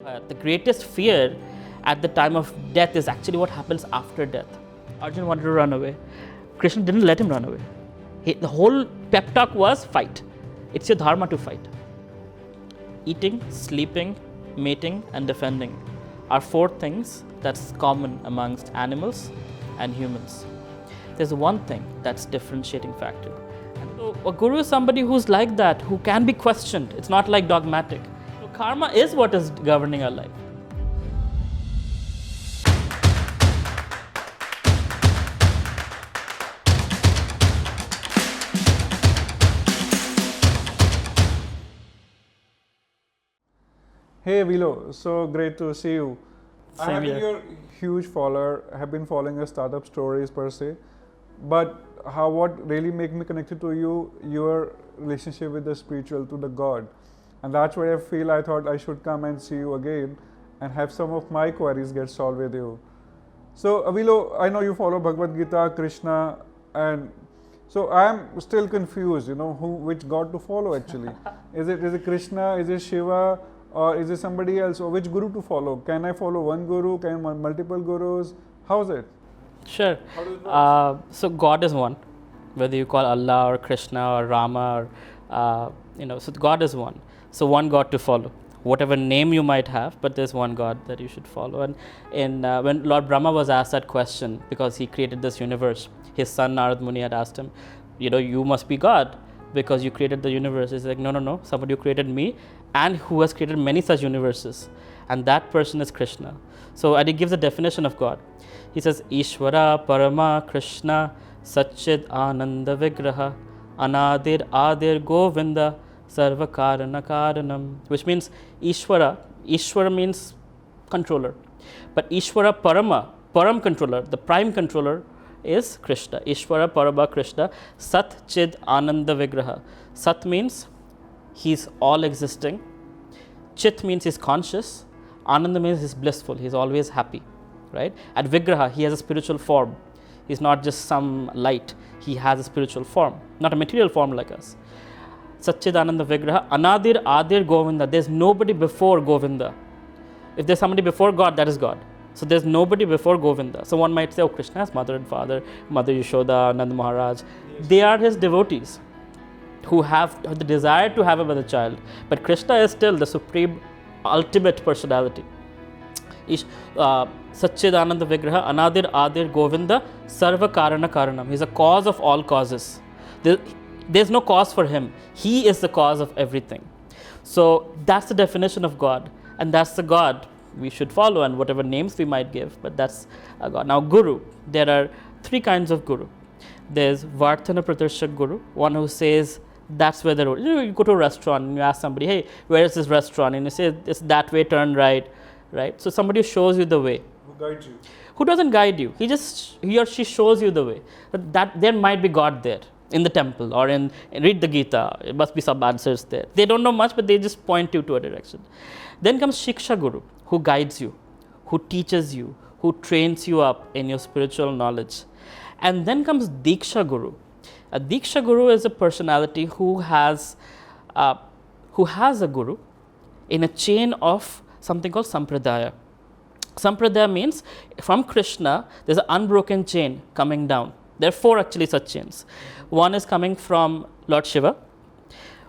The greatest fear at the time of death is actually what happens after death. Arjun wanted to run away. Krishna didn't let him run away. The whole pep talk was fight. It's your dharma to fight. Eating, sleeping, mating, and defending are four things that's common amongst animals and humans. There's one thing that's differentiating factor. And so a guru is somebody who's like that, who can be questioned. It's not like dogmatic. So karma is what is governing our life. Hey Avelo, so great to see you. I have been your huge follower, have been following your startup stories per se, but what really made me connected to you, your relationship with the spiritual, to the God. And that's why I thought I should come and see you again and have some of my queries get solved with you. So Avelo, I know you follow Bhagavad Gita, Krishna, and so I am still confused, which God to follow actually. Is it Krishna, is it Shiva? Or is it somebody else? Or which guru to follow? Can I follow one guru? Can I multiple gurus? How is it? Sure. So God is one. Whether you call Allah or Krishna or Rama or, so God is one. So one God to follow. Whatever name you might have, but there's one God that you should follow. And when Lord Brahma was asked that question, because he created this universe, his son Narad Muni had asked him, you must be God because you created the universe. He's like, no, somebody who created me and who has created many such universes. And that person is Krishna. So and he gives a definition of God. He says, Ishvara Parama Krishna Satchid Ananda Vigraha Anadir Adir Govinda Sarva Karana Karanam. Which means Ishvara means controller. But Ishvara Param controller, the prime controller is Krishna. Ishvara Parama Krishna Sat Chid Ananda Vigraha. Sat means he's all existing. Chit means he's conscious. Ananda means he's blissful. He's always happy, right? At Vigraha, he has a spiritual form. He's not just some light. He has a spiritual form, not a material form like us. Satchidananda Vigraha, Anadir Adir Govinda. There's nobody before Govinda. If there's somebody before God, that is God. So there's nobody before Govinda. So one might say, oh, Krishna has mother and father, Mother Yashoda, Nand Maharaj. They are his devotees who have the desire to have another child. But Krishna is still the supreme, ultimate personality. Satchidananda Vigraha, Anadir Adir Govinda, Sarva Karana Karanam. He's a cause of all causes. There's no cause for him. He is the cause of everything. So that's the definition of God. And that's the God we should follow, and whatever names we might give, but that's a God. Now, Guru, there are three kinds of Guru. There's Vartana Pratarshak Guru, one who says that's where the road. You go to a restaurant and you ask somebody, hey, where is this restaurant? And you say, it's that way, turn right. So somebody shows you the way. Who guides you? Who doesn't guide you? He or she shows you the way. But that there might be God there in the temple or read the Gita. It must be some answers there. They don't know much, but they just point you to a direction. Then comes Shiksha Guru, who guides you, who teaches you, who trains you up in your spiritual knowledge. And then comes Diksha Guru. A Diksha Guru is a personality who has a guru in a chain of something called Sampradaya. Sampradaya means from Krishna, there's an unbroken chain coming down. There are four actually such chains. One is coming from Lord Shiva,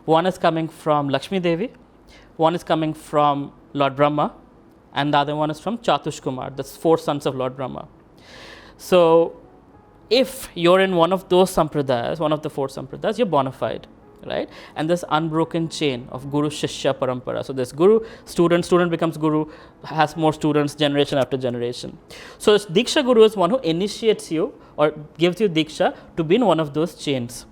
one is coming from Lakshmi Devi, one is coming from Lord Brahma, and the other one is from Chatush Kumar. That's four sons of Lord Brahma. So if you're in one of those sampradayas, one of the four sampradayas, you're bona fide, right? And this unbroken chain of Guru Shishya Parampara. So there's Guru, student becomes Guru, has more students generation after generation. So Diksha Guru is one who initiates you or gives you Diksha to be in one of those chains.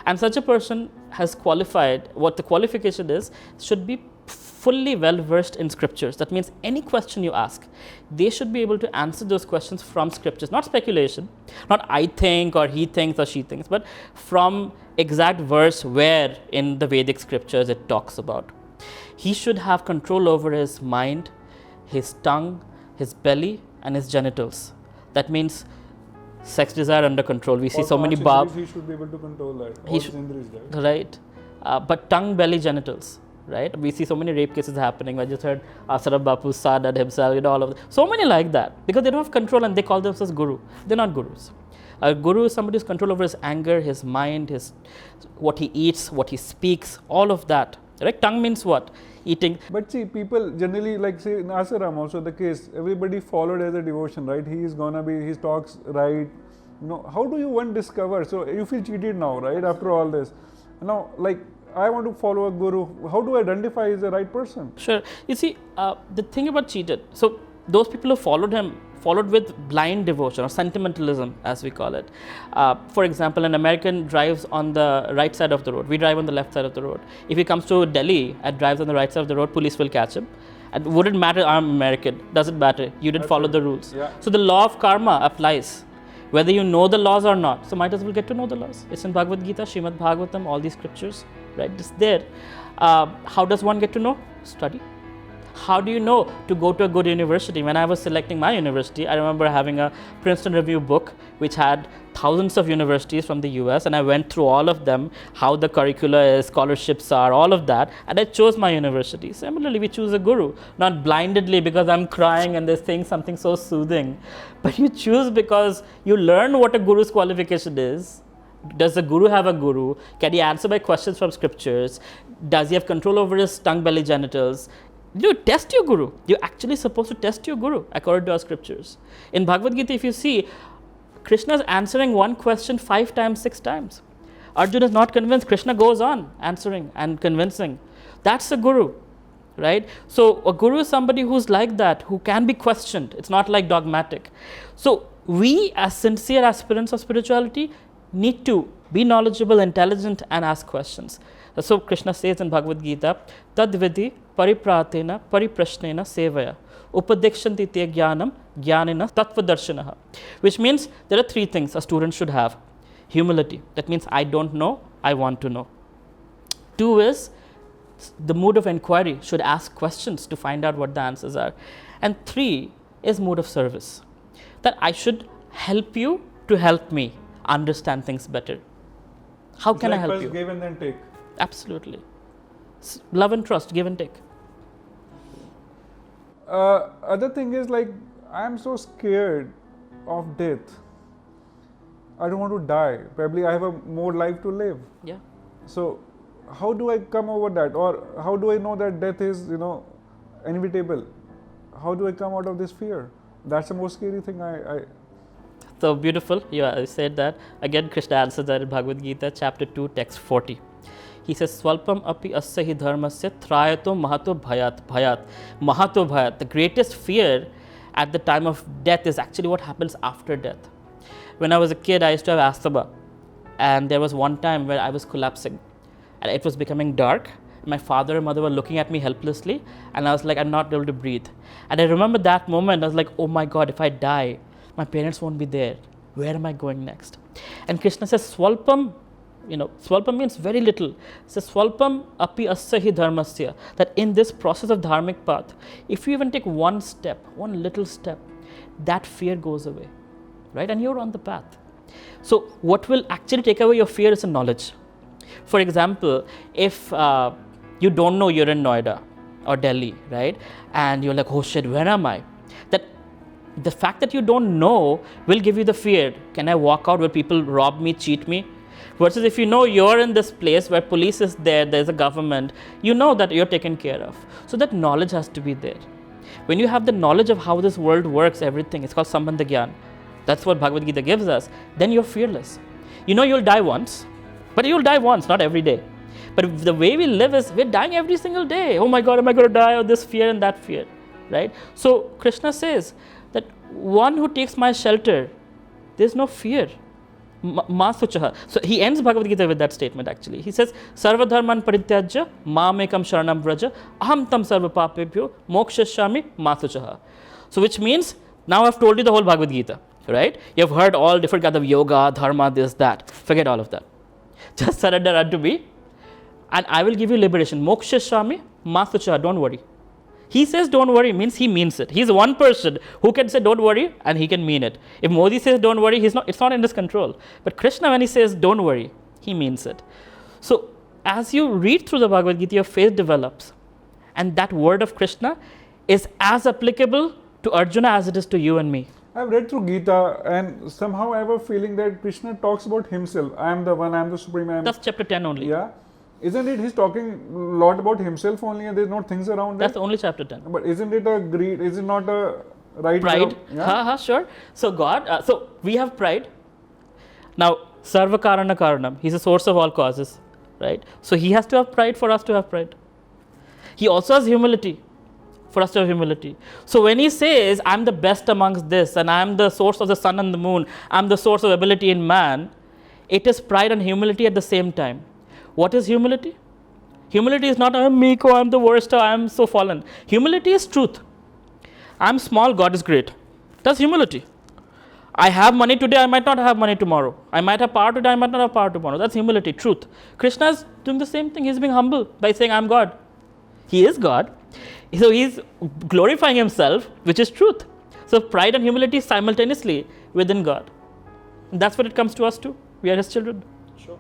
And such a person has qualified, what the qualification is, should be fully well versed in scriptures. That means any question you ask, they should be able to answer those questions from scriptures, not speculation, not I think or he thinks or she thinks, but from exact verse where in the Vedic scriptures it talks about. He should have control over his mind, his tongue, his belly, and his genitals. That means sex desire under control. We see so many He should be able to control that. All his indris, right? But tongue, belly, genitals. right? We see so many rape cases happening. I just heard Asaraf Bapu's son and himself, all of that. So many like that, because they don't have control and they call themselves guru. They're not gurus. A guru is somebody who's control over his anger, his mind, what he eats, what he speaks, all of that. Right? Tongue means what? Eating. But see, people generally, like say in Asaram also the case, everybody followed as a devotion, right? He talks right. How do one discover? So you feel cheated now, right? After all this. Now, like, I want to follow a guru. How do I identify he's the right person? Sure. You see, the thing about cheated, so those people who followed him, followed with blind devotion or sentimentalism, as we call it. For example, an American drives on the right side of the road. We drive on the left side of the road. If he comes to Delhi and drives on the right side of the road, police will catch him. And wouldn't matter, I'm American. Doesn't matter. You didn't follow the rules. Yeah. So the law of karma applies, whether you know the laws or not. So might as well get to know the laws. It's in Bhagavad Gita, Srimad Bhagavatam, all these scriptures, right? It's there. How does one get to know? Study. How do you know to go to a good university? When I was selecting my university, I remember having a Princeton Review book which had thousands of universities from the US, and I went through all of them, how the curricula is, scholarships are, all of that, and I chose my university. Similarly, we choose a guru, not blindly because I'm crying and they're saying something so soothing, but you choose because you learn what a guru's qualification is. Does the guru have a guru? Can he answer my questions from scriptures? Does he have control over his tongue, belly, genitals? You test your guru. You're actually supposed to test your guru according to our scriptures. In Bhagavad Gita, if you see, Krishna is answering one question 5 times, 6 times. Arjuna is not convinced. Krishna goes on answering and convincing. That's a guru, right? So a guru is somebody who's like that, who can be questioned. It's not like dogmatic. So we, as sincere aspirants of spirituality, need to be knowledgeable, intelligent, and ask questions. That's what Krishna says in Bhagavad Gita, Tad vidhi paripratena pariprashnena sevaya upadekshanti te jnanam jnanena tattvadarshanaha. Which means there are 3 things a student should have. Humility. That means I don't know, I want to know. 2 is the mood of inquiry, should ask questions to find out what the answers are. And 3 is mood of service. That I should help you to help me understand things better. How can I help you? Give and then take. Absolutely. Love and trust, give and take. Other thing is, like, I am so scared of death. I don't want to die. Probably I have a more life to live. Yeah. So how do I come over that? Or how do I know that death is, inevitable? How do I come out of this fear? That's the most scary thing So beautiful. You said that. Again, Krishna answers that in Bhagavad Gita, chapter 2, text 40. He says, Swalpam api asya hi dharmasya trayato mahato bhayat. Mahato bhayat. The greatest fear at the time of death is actually what happens after death. When I was a kid, I used to have asthma. And there was one time where I was collapsing. And it was becoming dark. My father and mother were looking at me helplessly. And I was like, I'm not able to breathe. And I remember that moment. I was like, oh my God, if I die, my parents won't be there. Where am I going next? And Krishna says, Swalpam, Swalpam means very little. It says, Swalpam api asya hi dharmasya. That in this process of dharmic path, if you even take one step, one little step, that fear goes away, right? And you're on the path. So what will actually take away your fear is a knowledge. For example, if you don't know you're in Noida or Delhi, right? And you're like, oh shit, where am I? The fact that you don't know will give you the fear. Can I walk out where people rob me, cheat me? Versus if you know you're in this place where police is there, there's a government, you know that you're taken care of. So that knowledge has to be there. When you have the knowledge of how this world works, everything, it's called Sambandha Gyan. That's what Bhagavad Gita gives us. Then you're fearless. You know you'll die once, but you'll die once, not every day. But the way we live is we're dying every single day. Oh my God, am I going to die of this fear and that fear, right? So Krishna says that one who takes my shelter, there's no fear. Masuchaha. So he ends Bhagavad Gita with that statement actually. He says, Sarva dharman parityajya mamekam sharanam vraja aham tam sarva papebhyo mokshashyami masuchaha. So which means, now I've told you the whole Bhagavad Gita, right? You've heard all different kinds of yoga, dharma, this, that. Forget all of that. Just surrender unto me and I will give you liberation. Mokshashyami masuchaha. Don't worry. He says don't worry means he means it. He's one person who can say don't worry and he can mean it. If Modi says don't worry, it's not in his control. But Krishna, when he says don't worry, he means it. So as you read through the Bhagavad Gita, your faith develops. And that word of Krishna is as applicable to Arjuna as it is to you and me. I've read through Gita and somehow I have a feeling that Krishna talks about himself. I am the one, I am the supreme. That's chapter 10 only. Yeah. Isn't it he's talking a lot about himself only and there's no things around That's it? only chapter 10. But isn't it a greed, is it not a right Pride? Yeah? Sure. So God, so we have pride. Now, Sarva Karana Karanam, he's the source of all causes, right? So he has to have pride for us to have pride. He also has humility for us to have humility. So when he says, I'm the best amongst this and I'm the source of the sun and the moon, I'm the source of ability in man, it is pride and humility at the same time. What is humility? Humility is not, I'm meek, or I'm the worst, or I'm so fallen. Humility is truth. I'm small, God is great. That's humility. I have money today, I might not have money tomorrow. I might have power today, I might not have power tomorrow. That's humility, truth. Krishna is doing the same thing. He's being humble by saying, I'm God. He is God. So he's glorifying himself, which is truth. So pride and humility simultaneously within God. And that's what it comes to us too. We are his children. Sure.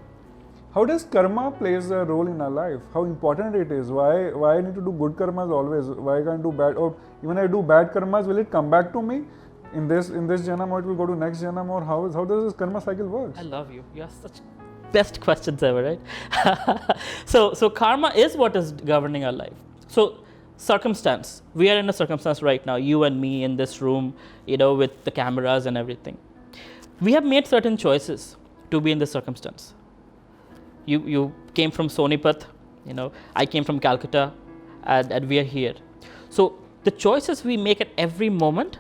How does karma plays a role in our life? How important it is? Why I need to do good karmas always? Why can't I do bad? Or even I do bad karmas, will it come back to me in this janam, or it will go to next janam, or how does this karma cycle work? I love you. You ask such best questions ever, right? So karma is what is governing our life. So circumstance. We are in a circumstance right now, you and me in this room, with the cameras and everything. We have made certain choices to be in this circumstance. You came from Sonipat, I came from Calcutta, and we are here. So the choices we make at every moment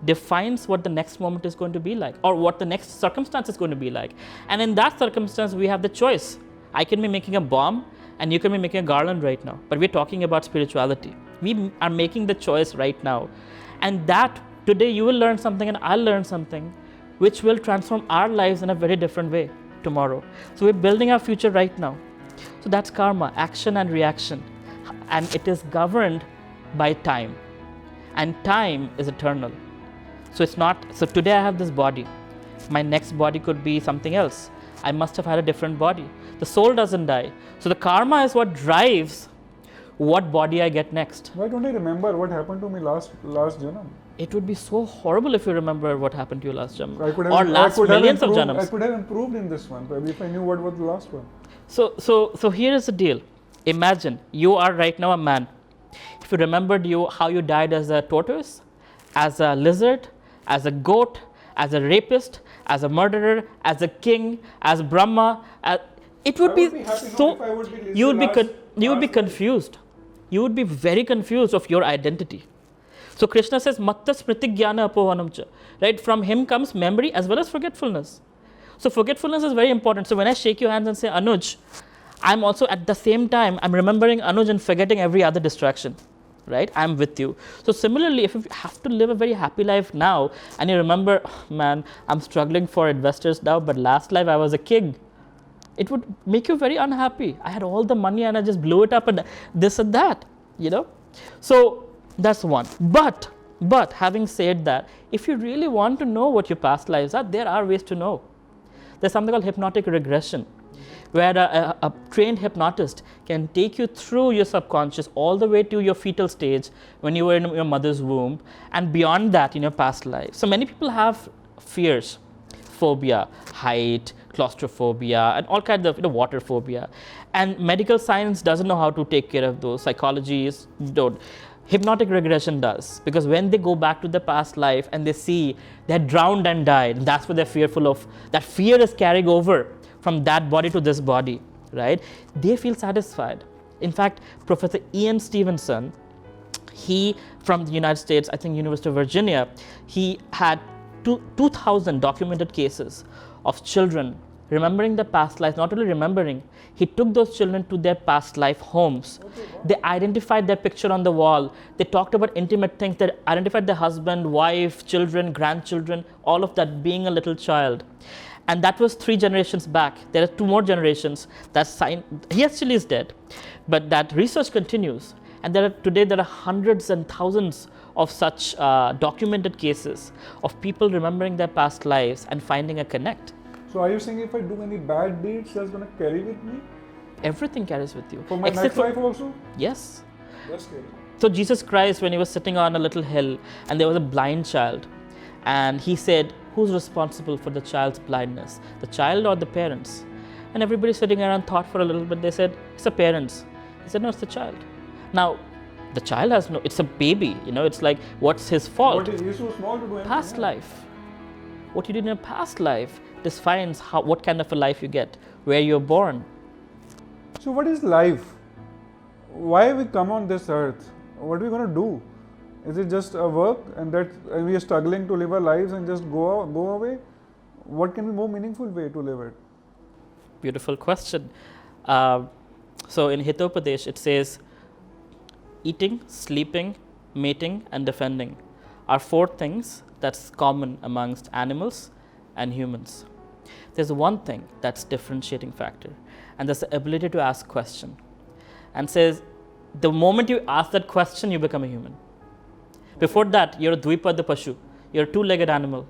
defines what the next moment is going to be like, or what the next circumstance is going to be like. And in that circumstance, we have the choice. I can be making a bomb, and you can be making a garland right now. But we're talking about spirituality. We are making the choice right now. And that today you will learn something and I'll learn something which will transform our lives in a very different way tomorrow. So we're building our future right now. So that's karma, action and reaction. And it is governed by time. And time is eternal. So today I have this body. My next body could be something else. I must have had a different body. The soul doesn't die. So the karma is what drives what body I get next. Why don't I remember what happened to me last janam? It would be so horrible if you remember what happened to you last janam. Or last millions of janams. I could have improved in this one, probably if I knew what was the last one. So here is the deal. Imagine you are right now a man. If you remembered how you died as a tortoise, as a lizard, as a goat, as a rapist, as a murderer, as a king, as Brahma, it would be so. You would be confused. You would be very confused of your identity. So Krishna says, Matta smriti jnana apohanam cha. Right? From him comes memory as well as forgetfulness. So forgetfulness is very important. So when I shake your hands and say Anuj, I'm also at the same time, I'm remembering Anuj and forgetting every other distraction. Right? I'm with you. So similarly, if you have to live a very happy life now and you remember, oh, man, I'm struggling for investors now, but last life I was a king. It would make you very unhappy. I had all the money and I just blew it up and this and that, So that's one. But having said that, if you really want to know what your past lives are, there are ways to know. There's something called hypnotic regression, where a trained hypnotist can take you through your subconscious all the way to your fetal stage when you were in your mother's womb and beyond that in your past life. So many people have fears, phobia, height, claustrophobia, and all kinds of water phobia. And medical science doesn't know how to take care of those. Psychology don't. Hypnotic regression does, because when they go back to the past life and they see they're drowned and died, that's what they're fearful of. That fear is carrying over from that body to this body, right? They feel satisfied. In fact, Professor Ian Stevenson, he from the United States, I think University of Virginia, he had 2,000 documented cases of children remembering their past life. Not only remembering, he took those children to their past life homes. They identified their picture on the wall. They talked about intimate things. They identified their husband, wife, children, grandchildren, all of that being a little child. And that was 3 generations back. There are 2 more generations. He actually is dead. But that research continues. And today there are hundreds and thousands of such documented cases of people remembering their past lives and finding a connect. So are you saying if I do any bad deeds, that's going to carry with me? Everything carries with you. For my next life also? Yes. That's scary. So Jesus Christ, when he was sitting on a little hill and there was a blind child, and he said, who's responsible for the child's blindness? The child or the parents? And everybody sitting around thought for a little bit. They said, it's the parents. He said, no, it's the child. Now, the child has no, it's a baby, it's like, what's his fault? But he's so small to do anything. Past life. What you did in a past life defines what kind of a life you get, where you're born. So what is life? Why we come on this earth? What are we going to do? Is it just a work and we are struggling to live our lives and just go away? What can be more meaningful way to live it? Beautiful question. So in Hitopadesh it says, eating, sleeping, mating and defending are 4 things that's common amongst animals and humans. There's one thing that's differentiating factor, and that's the ability to ask question. And says, the moment you ask that question, you become a human. Before that, you're a dvipad pashu. You're a 2-legged animal.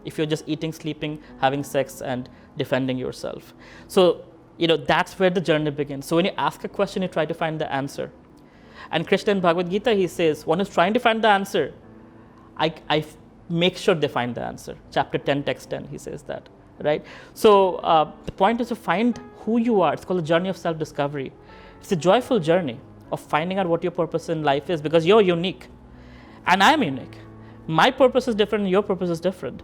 If you're just eating, sleeping, having sex, and defending yourself. So, that's where the journey begins. So when you ask a question, you try to find the answer. And Krishna in Bhagavad Gita, he says, one who's trying to find the answer, I make sure they find the answer. Chapter 10, text 10, he says that, right? So the point is to find who you are. It's called the journey of self-discovery. It's a joyful journey of finding out what your purpose in life is, because you're unique and I'm unique. My purpose is different and your purpose is different.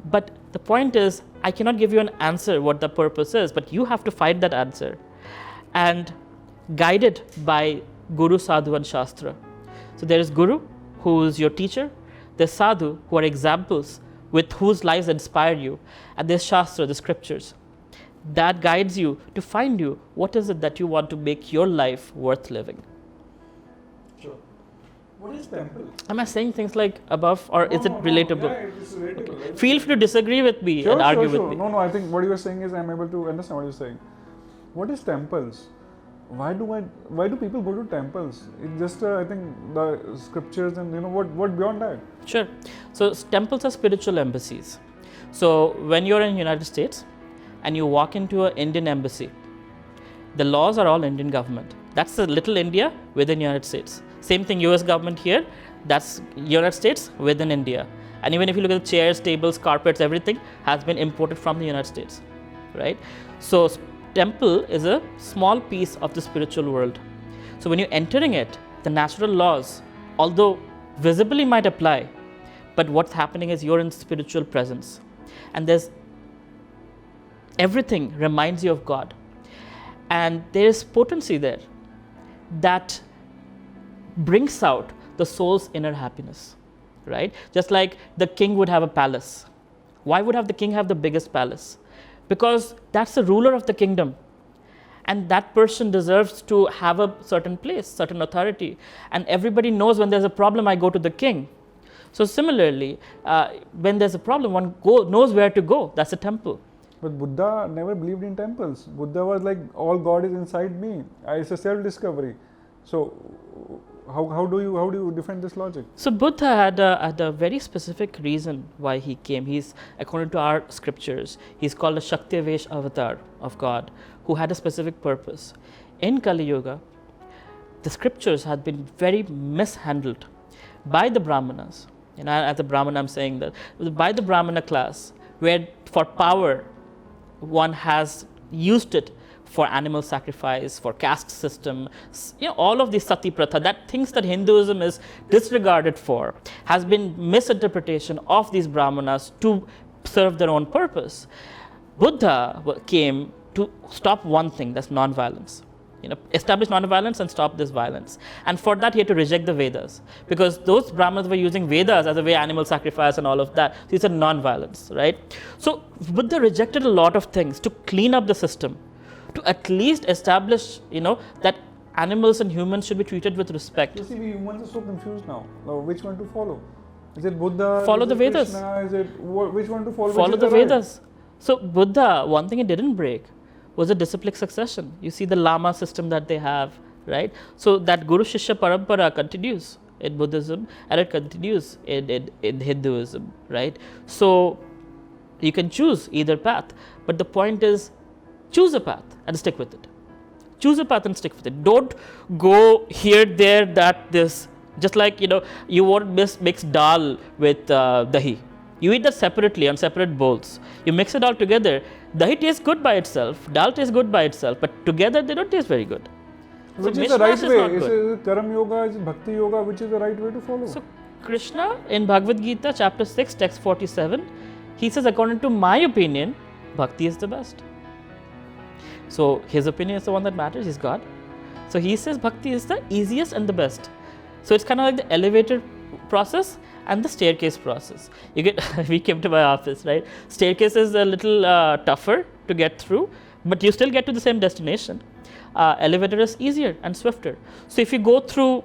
But the point is, I cannot give you an answer what the purpose is, but you have to find that answer. And guided by Guru, Sadhu and Shastra. So there is Guru, who is your teacher. There's Sadhu, who are examples with whose lives inspire you. And there's Shastra, the scriptures. That guides you to find you what is it that you want to make your life worth living. Sure. What is temple? Am I saying things like above, or is it relatable? Yeah, it's relatable. Okay. Feel free to disagree with me and argue with me. No, I think what you are saying is I'm able to understand what you're saying. What is temples? Why do people go to temples? It's just I think the scriptures and what beyond that? Sure. So temples are spiritual embassies. So when you're in the United States and you walk into an Indian embassy, the laws are all Indian government. That's a little India within the United States. Same thing, US government here, that's United States within India. And even if you look at the chairs, tables, carpets, everything has been imported from the United States, right? So temple is a small piece of the spiritual world. So when you're entering it, the natural laws, although visibly might apply, but what's happening is you're in spiritual presence. And there's everything reminds you of God. And there is potency there that brings out the soul's inner happiness, right? Just like the king would have a palace. Why would the king have the biggest palace? Because that's the ruler of the kingdom. And that person deserves to have a certain place, certain authority. And everybody knows when there's a problem, I go to the king. So similarly, when there's a problem, one knows where to go. That's a temple. But Buddha never believed in temples. Buddha was like, all God is inside me. It's a self-discovery. So how do you defend this logic? So Buddha had a very specific reason why he came. He's, according to our scriptures, he's called a Shaktivesh avatar of God, who had a specific purpose. In Kali Yuga, the scriptures had been very mishandled by the Brahmanas. As a Brahmana, I'm saying that by the Brahmana class, where for power, one has used it for animal sacrifice, for caste system, all of these sati pratha, that things that Hinduism is disregarded for, has been misinterpretation of these brahmanas to serve their own purpose. Buddha came to stop one thing, that's non-violence. Establish non-violence and stop this violence. And for that, he had to reject the Vedas, because those Brahmanas were using Vedas as a way animal sacrifice and all of that. So he said non-violence, right? So Buddha rejected a lot of things to clean up the system, to at least establish, that animals and humans should be treated with respect. You see, we humans are so confused now. Which one to follow? Is it Buddha? Follow the Vedas. Krishna? Which one to follow? Follow the Vedas. So Buddha, one thing he didn't break was a disciplic succession. You see the Lama system that they have, right? So that Guru Shishya Parampara continues in Buddhism and it continues in Hinduism, right? So you can choose either path, but the point is choose a path and stick with it. Choose a path and stick with it. Don't go here, there, that, this. Just like, you won't mix dal with dahi. You eat that separately on separate bowls. You mix it all together. Dahi tastes good by itself. Dal tastes good by itself. But together, they don't taste very good. Which is the right way? Is it Karam Yoga, is it Bhakti Yoga? Which is the right way to follow? So Krishna in Bhagavad Gita, chapter 6, text 47, he says, according to my opinion, Bhakti is the best. So his opinion is the one that matters. He's God. So he says Bhakti is the easiest and the best. So it's kind of like the elevator process and the staircase process. We came to my office, right? Staircase is a little tougher to get through, but you still get to the same destination. Elevator is easier and swifter. So if you go through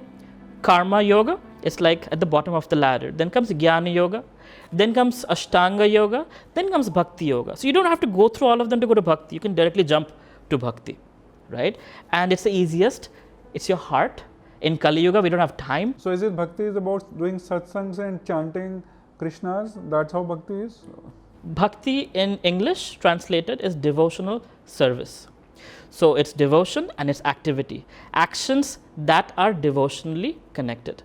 Karma Yoga, it's like at the bottom of the ladder. Then comes Jnana Yoga. Then comes Ashtanga Yoga. Then comes Bhakti Yoga. So you don't have to go through all of them to go to Bhakti. You can directly jump to Bhakti, right? And it's the easiest. It's your heart. In Kali Yuga, we don't have time. So is it Bhakti is about doing satsangs and chanting Krishnas? That's how Bhakti is? Bhakti in English translated is devotional service. So it's devotion and it's activity. Actions that are devotionally connected,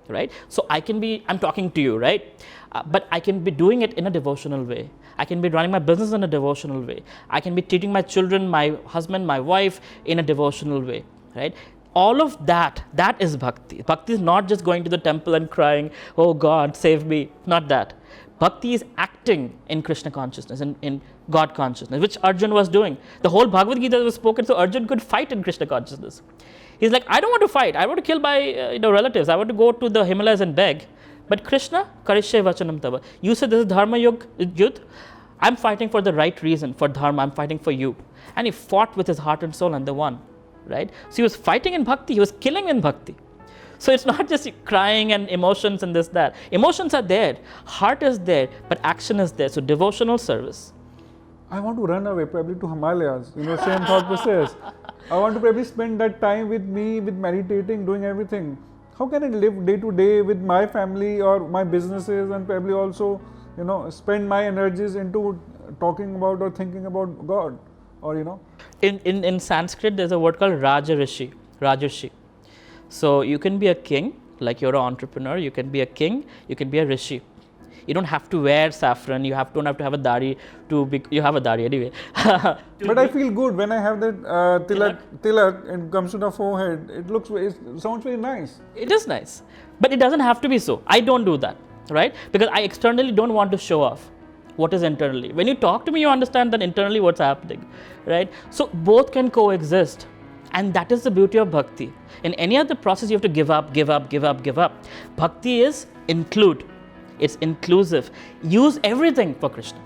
right? So I'm talking to you, right? But I can be doing it in a devotional way. I can be running my business in a devotional way. I can be treating my children, my husband, my wife in a devotional way, right? All of that is Bhakti. Bhakti is not just going to the temple and crying, oh God, save me. Not that. Bhakti is acting in Krishna consciousness, in God consciousness, which Arjun was doing. The whole Bhagavad Gita was spoken so Arjun could fight in Krishna consciousness. He's like, I don't want to fight. I want to kill my relatives. I want to go to the Himalayas and beg. But Krishna, Karishye Vachanam Tava. You said this is Dharma Yudh. I'm fighting for the right reason, for Dharma. I'm fighting for you. And he fought with his heart and soul and they won. Right? So he was fighting in Bhakti. He was killing in Bhakti. So it's not just crying and emotions and this, that. Emotions are there. Heart is there, but action is there. So devotional service. I want to run away probably to Himalayas. Same thought process. I want to probably spend that time with me, with meditating, doing everything. How can I live day to day with my family or my businesses and probably also, spend my energies into talking about or thinking about God or, In Sanskrit, there's a word called Rajarshi. So you can be a king, like you're an entrepreneur. You can be a king. You can be a rishi. You don't have to wear saffron. You don't have to have a dari you have a dari anyway. But I feel good when I have that tilak and comes to the forehead. It sounds very nice. It is nice, but it doesn't have to be so. I don't do that, right? Because I externally don't want to show off what is internally. When you talk to me, you understand that internally what's happening, right? So both can coexist. And that is the beauty of Bhakti. In any other process, you have to give up. Bhakti is include. It's inclusive. Use everything for Krishna.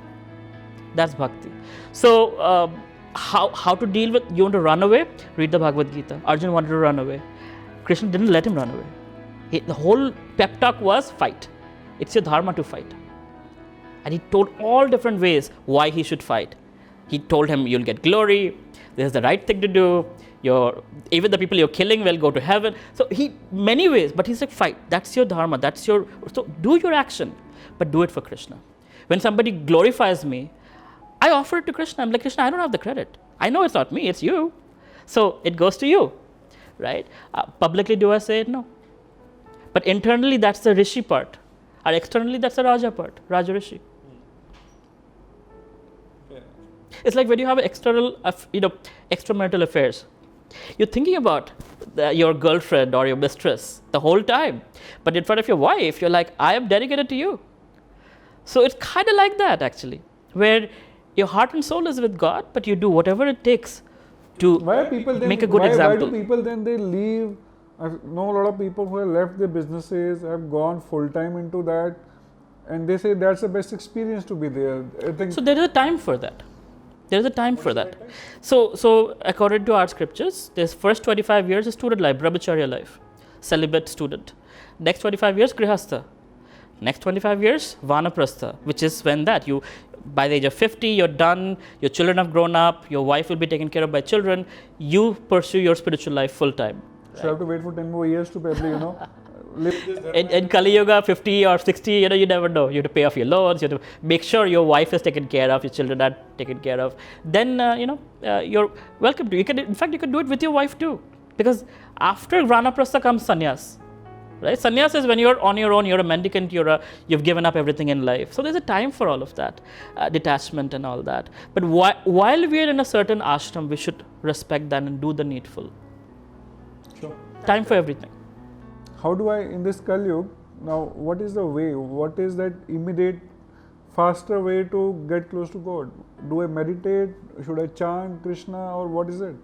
That's Bhakti. So, how to deal with, you want to run away? Read the Bhagavad Gita. Arjun wanted to run away. Krishna didn't let him run away. The whole pep talk was fight. It's your dharma to fight. And he told all different ways why he should fight. He told him, you'll get glory. This is the right thing to do. Even the people you're killing will go to heaven. So many ways, but he's like, fight. That's your dharma. So do your action, but do it for Krishna. When somebody glorifies me, I offer it to Krishna. I'm like, Krishna, I don't have the credit. I know it's not me, it's you. So it goes to you, right? Publicly, do I say it? No. But internally, that's the rishi part. Or externally, that's the Raja part, Raja Rishi. Yeah. It's like when you have external, extramarital affairs. You're thinking about your girlfriend or your mistress the whole time. But in front of your wife, you're like, I am dedicated to you. So it's kind of like that, actually, where your heart and soul is with God, but you do whatever it takes to make a good example. Why do people then they leave? I know a lot of people who have left their businesses, have gone full-time into that, and they say that's the best experience to be there. So there is a time for that. There is a time for that. So according to our scriptures, this first 25 years is student life, brahmacharya life, celibate student. Next 25 years, grihastha. Next 25 years, vanaprastha, which is when by the age of 50, you're done, your children have grown up, your wife will be taken care of by children, you pursue your spiritual life full time. So I have to wait for 10 more years to probably, In Kali Yuga, 50 or 60, you never know. You have to pay off your loans. You have to make sure your wife is taken care of, your children are taken care of. Then, you're welcome to. In fact, you can do it with your wife too. Because after Vanaprastha comes sannyas. Right? Sannyas is when you're on your own, you're a mendicant, you've given up everything in life. So there's a time for all of that, detachment and all that. But while we're in a certain ashram, we should respect that and do the needful. Sure. Time for everything. How do I, in this Kali Yuga, now what is the way? What is that immediate, faster way to get close to God? Do I meditate? Should I chant Krishna, or what is it?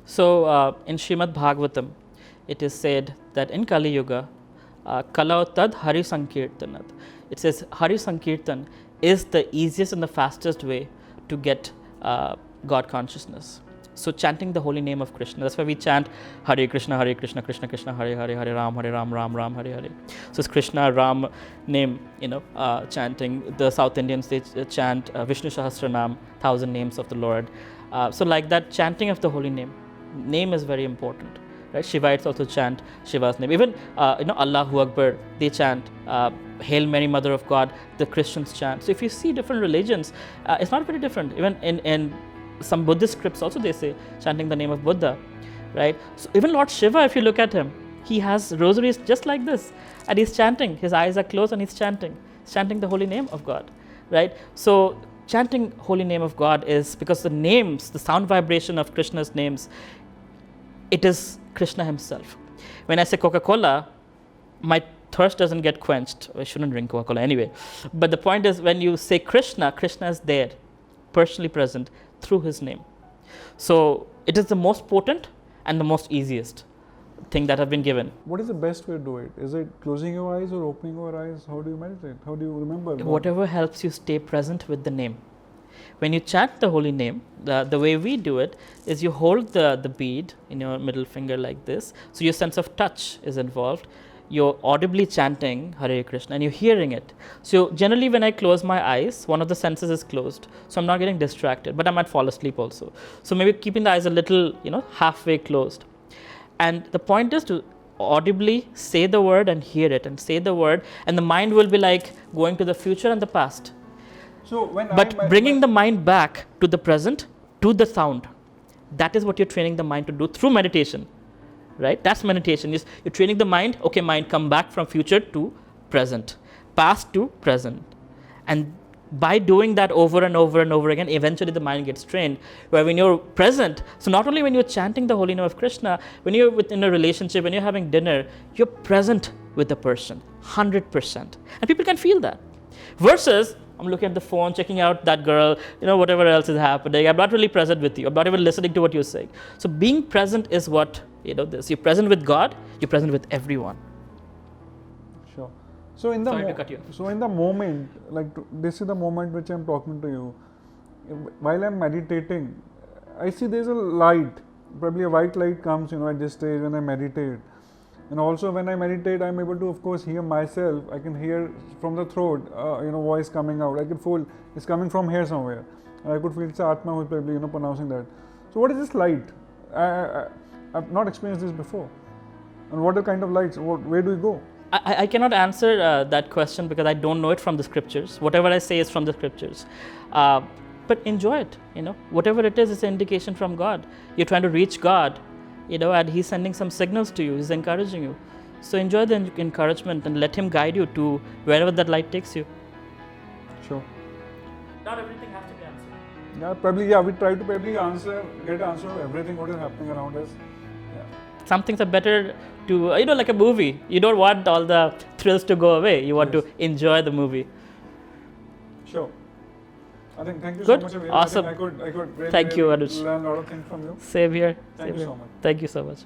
So in Srimad Bhagavatam, it is said that in Kali Yuga, Kalau Tad Hari Sankirtanat. It says Hari Sankirtan is the easiest and the fastest way to get God consciousness. So chanting the holy name of Krishna. That's why we chant Hare Krishna, Krishna Krishna, Hare Hare, Hare Ram, Ram, Hare Hare. So it's Krishna, Ram name, chanting. The South Indians, they chant Vishnu Sahasranam, 1,000 names of the Lord. So like that, chanting of the holy name. Name is very important. Right? Shivites also chant Shiva's name. Even Allahu Akbar, they chant Hail Mary, Mother of God. The Christians chant. So if you see different religions, it's not very different. Even in some Buddhist scripts also they say chanting the name of Buddha, right? So even Lord Shiva, if you look at him, he has rosaries just like this, and he's chanting. His eyes are closed and he's chanting the holy name of God, right? So chanting holy name of God is because the names, the sound vibration of Krishna's names, it is Krishna himself. When I say Coca-Cola, my thirst doesn't get quenched. I shouldn't drink Coca-Cola anyway. But the point is, when you say Krishna, Krishna is there, personally present through his name. So it is the most potent and the most easiest thing that have been given. What is the best way to do it? Is it closing your eyes or opening your eyes? How do you meditate? How do you remember God? Whatever helps you stay present with the name. When you chant the holy name, the way we do it is you hold the bead in your middle finger like this. So your sense of touch is involved. You're audibly chanting Hare Krishna and you're hearing it. So generally when I close my eyes, one of the senses is closed. So I'm not getting distracted, but I might fall asleep also. So maybe keeping the eyes a little, halfway closed. And the point is to audibly say the word and hear it and say the word, and the mind will be like going to the future and the past. So bringing the mind back to the present, to the sound, that is what you're training the mind to do through meditation, right? That's meditation. You're training the mind, okay, mind, come back from future to present, past to present. And by doing that over and over and over again, eventually the mind gets trained, where when you're present, so not only when you're chanting the holy name of Krishna, when you're within a relationship, when you're having dinner, you're present with the person, 100%. And people can feel that. Versus, I'm looking at the phone, checking out that girl, whatever else is happening. I'm not really present with you. I'm not even listening to what you're saying. So being present is what, this. You're present with God, you're present with everyone. Sure. So in the moment, like this is the moment which I'm talking to you. While I'm meditating, I see there's a light. Probably a white light comes, at this stage when I meditate. And also when I meditate, I'm able to, of course, hear myself. I can hear from the throat, voice coming out. I can feel it's coming from here somewhere. And I could feel it's Atma who's probably, pronouncing that. So what is this light? I've not experienced this before. And what are kind of lights? Where do we go? I cannot answer that question because I don't know it from the scriptures. Whatever I say is from the scriptures. But enjoy it, Whatever it is, it's an indication from God. You're trying to reach God. And he's sending some signals to you, he's encouraging you. So enjoy the encouragement and let him guide you to wherever that light takes you. Sure. Not everything has to be answered. Yeah, probably, we try to probably get answer to everything what is happening around us. Yeah. Some things are better to, like a movie. You don't want all the thrills to go away. You want to enjoy the movie. Sure. I think thank you Good. so much. Avelo. Awesome. I could really Thank you, Anuj. learn a lot of things from you. Same here. Thank you so much. Thank you so much.